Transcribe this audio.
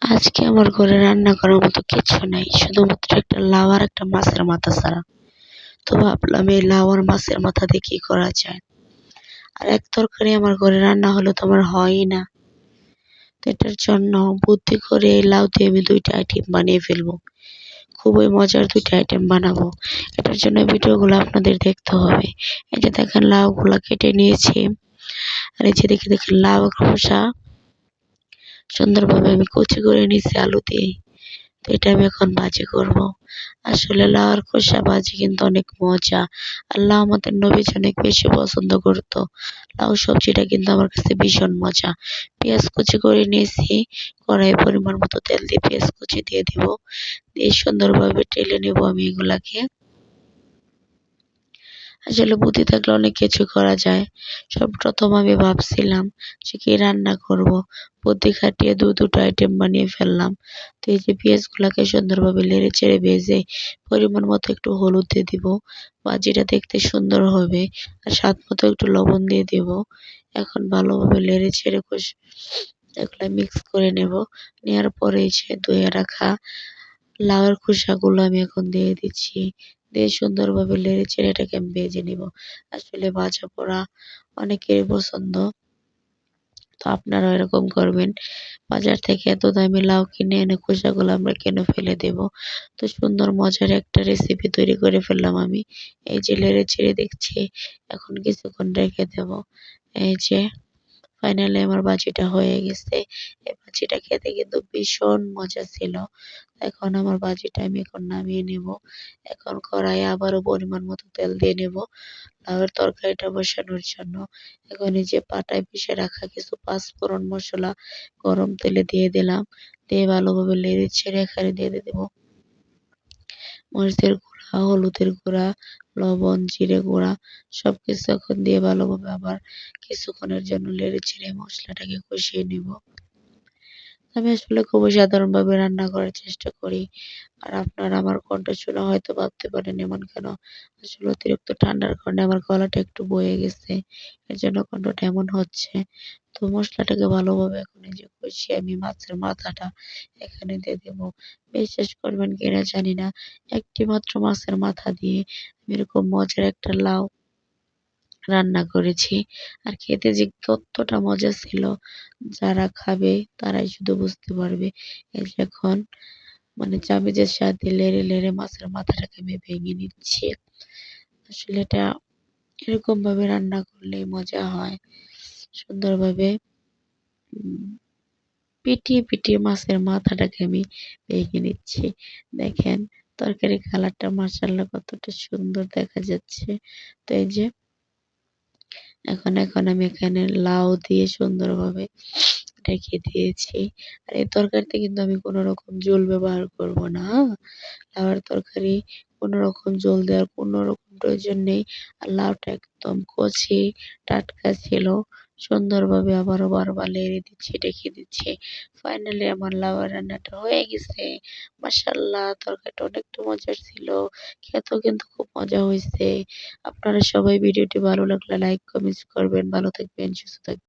আজকে আমার ঘরে রান্না করার মতো কিছু নাই। শুধুমাত্র একটা লাউ আর একটা মাছের মাথা ছাড়া। তো ভাবলাম এই লাউ আর মাছের মাথা দিয়ে কি করা যায়। আর এক তরকারি আমার ঘরে রান্না হলে তো আমার হয়ই না। তো এটার জন্য বুদ্ধি করে এই লাউ দিয়ে আমি ২ টা আইটেম বানিয়ে ফেলবো। খুবই মজার ২ টা আইটেম বানাবো। এটার জন্য ভিডিওগুলো আপনাদের দেখতে হবে। এই যে দেখেন লাউগুলা কেটে নিয়েছি। আর এই যে দেখেন লাউয়ের খোসা সুন্দরভাবে আমি কুচি করে নিয়েছি আলু দিয়ে। তো এটা আমি এখন ভাজি করব। আসলে লাউয়ের খোসা ভাজি কিন্তু অনেক মজা। আর লাউ আমাদের নবীজি অনেক বেশি পছন্দ করতো। লাউ সবজিটা কিন্তু আমার কাছে ভীষণ মজা। পেঁয়াজ কুচি করে নিয়েছি। কড়াইয়ে পরিমাণ মতো তেল দিয়ে পেঁয়াজ কুচি দিয়ে দিব। দিয়ে সুন্দরভাবে টেলে নেব আমি এগুলাকে। আসলে বুদ্ধি থাকলে অনেক কিছু করা যায়। সর্বপ্রথম আমি ভাবছিলাম যে কি রান্না করব। বুদ্ধি খাটিয়ে ২টা আইটেম বানিয়ে ফেললাম। তো এই যে পেঁয়াজগুলাকে সুন্দরভাবে নেড়ে চেড়ে ভেজে পরিমাণ মতো একটু হলুদ দিয়ে দিব। ভাজিটা দেখতে সুন্দর হবে। আর স্বাদ মতো একটু লবণ দিয়ে দিব। এখন ভালোভাবে নেড়ে চেড়ে এগুলা মিক্স করে নেব। নেওয়ার পরে এই যে ধুয়ে রাখা লাউয়ের খোসাগুলো আমি এখন দিয়ে দিচ্ছি। দিয়ে সুন্দরভাবে নেড়ে চেড়ে এটাকে আমি ভেজে নিব। আসলে ভাজা পোড়া অনেকেরই পছন্দ। তো আপনারাও এরকম করবেন। বাজার থেকে এত দামি লাউ কিনে এনে খোসাগুলো আমরা কেন ফেলে দেব। তো সুন্দর মজার একটা রেসিপি তৈরি করে ফেললাম আমি। এই যে নেড়ে চেড়ে দেখছি। এখন কিছুক্ষণ রেখে দেব। এই যে ফাইনালি আমার ভাজিটা হয়ে গেছে। এই ভাজিটা খেতে কিন্তু ভীষণ মজা ছিল। এখন আমার ভাজিটা আমি এখন নামিয়ে নেব। এখন কড়াইয়ে আবারও পরিমাণ মতো তেল দিয়ে নেব লাউয়ের তরকারিটা বসানোর জন্য। এখন এই যে পাটায় পিষে রাখা কিছু পাঁচফোড়ন মসলা গরম তেলে দিয়ে দিলাম। দিয়ে ভালোভাবে নেড়ে ছেড়ে এখানে দিয়ে দেব মরিচের গুঁড়া, হলুদের গুঁড়া, লবণ, জিরে গুঁড়া সবকিছু এখন দিয়ে ভালোভাবে আবার কিছুক্ষণের জন্য নেড়ে ছেড়ে মশলাটাকে কষিয়ে নেব। আমি আসলে খুবই সাধারণভাবে রান্না করার চেষ্টা করি। আর আপনারা আমার কণ্ঠ শুনে হয়তো ভাবতে পারেন এমন কেন? আসলে অতিরিক্ত ঠান্ডার কারণে আমার গলাটা একটু বয়ে গেছে। এর জন্য কণ্ঠটা এমন হচ্ছে। তো মসলাটাকে ভালোভাবে এখন এই যে কষিয়ে আমি মাছের মাথাটা এখানে দিয়ে দেব। বিশ্বাস করবেন কিনা জানি না। একটি মাত্র মাছের মাথা দিয়ে আমি এরকম মজার একটা লাউ রান্না করেছি। আর খেতে যে কতটা মজা ছিল, যারা খাবে তারাই শুধু বুঝতে পারবে। এই যে এখন মানে চামচের সাহায্যে লেড়ে, লেড়ে মাছের মাথাটাকে আমি ভেঙে নিচ্ছি। আসলে এটা এরকমভাবে রান্না করলেই মজা হয়। সুন্দরভাবে উম পিটিয়ে, পিটিয়ে মাছের মাথাটাকে আমি ভেঙে নিচ্ছি। দেখেন তরকারির কালারটা মাশাআল্লাহ কতটা সুন্দর দেখা যাচ্ছে। তো এই যে এখন আমি এখানে লাউ দিয়ে সুন্দরভাবে রেখে দিয়েছি। আর এই তরকারিতে কিন্তু আমি কোন রকম ঝোল ব্যবহার করব না, লাউয়ের তরকারি কোন রকম ঝোল দেওয়ার কোন রকম প্রয়োজন নেই। আর লাউটা একদম কচি টাটকা ছিল। সুন্দরভাবে আবারও বারবার নেড়ে দিচ্ছি, রেখে দিচ্ছি। ফাইনালি আমার লাউয়ের রান্নাটা হয়ে গেছে। মাশাআল্লাহ তরকারিটা অনেকটা মজার ছিল। খেতেও কিন্তু খুব মজা হইছে। আপনারা সবাই ভিডিওটি ভালো লাগলে লাইক, কমেন্টস করবেন। ভালো থাকবেন, সুস্থ থাকবেন।